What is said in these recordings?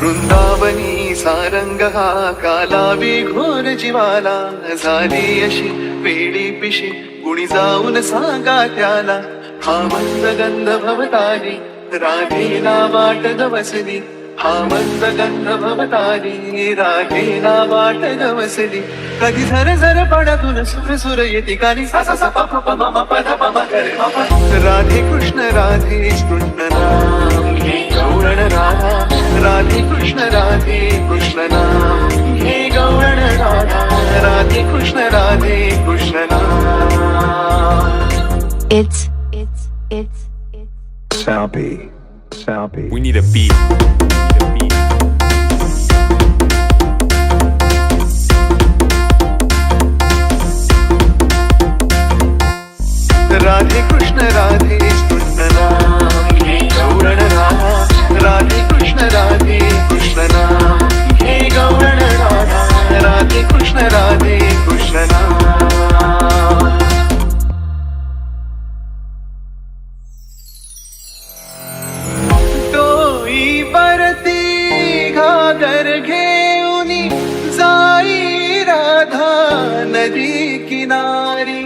वृंदावनी सारंग हा कालावी घोर जीवाला झाली अशी वेडी पिशी कुणी जाऊन सांगा त्याला हा मंद गंध भवतारी राधेला वाट गवसली हा मंद गंध भवतारी राधेला वाट गवसली कधी झर झर पडातून सुर सुर येते कानी सा सा सा प प प म म प ध प म ग रे म प राधे कृष्ण नाम घे गौरण राधा राधे कृष्ण नाम घे गौरण राधा राधे कृष्ण नाम It's Salpy. We need a beat. Radhe Krishna नाम घे गौरण राधा राधे कृष्ण नाम घे गौरण राधा राधे कृष्ण नाम परती घागर घेऊनी जाई राधा नदी किनारी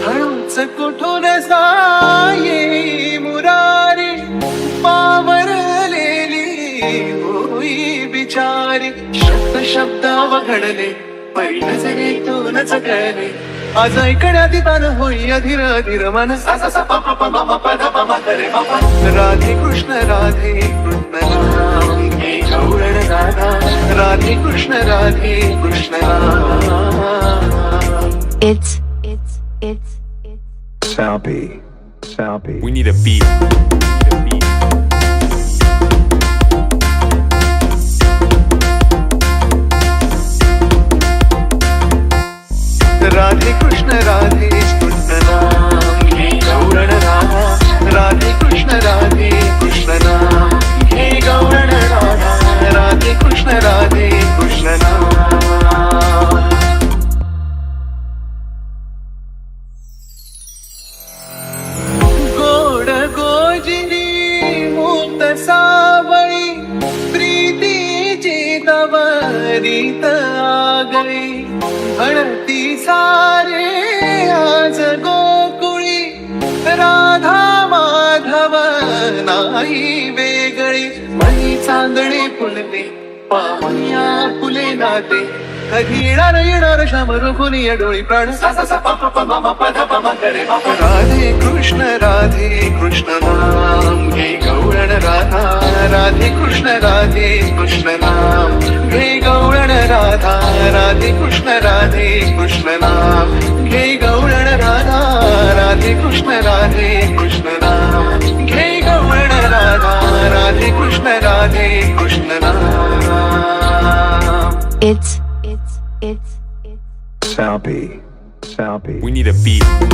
हळूच कुठून साये मुरारी पावरलेली होई बिचारी शब्द वघडले पहिलं नजरेतूनच कळले आज ऐकण्यात तान होई अधीर अधीर मन सा सा सा प प प म म प ध प म ग रे म प राधे कृष्ण नाम घे गौरण राधा राधे कृष्ण नाम It's Salpy. We need a beat. Radhe Krishna नाम घे गौरण राधा राधे कृष्ण नाम घे गौरण राधा राधे कृष्ण नाम गोड गोजिनी मुक्त सावळी प्रीतीची तवरीत आगळी म्हणती सारे आज गोकुळी राधा माधव नाही वेगळी मनी चांदणे फुलते पाहुण्या फुले नाते कधी येणार श्याम रुकुनी डोळी प्राण सा सा सा प प प म म प ध प म ग रे म प राधे कृष्ण नाम घे गौरण राधा राधे कृष्ण नाम घे गौरण राधा राधे कृष्ण नाम घे गौरण राधा राधे कृष्ण नाम घे गौरण राधा राधे कृष्ण नाम It's Salpy. We need a beat.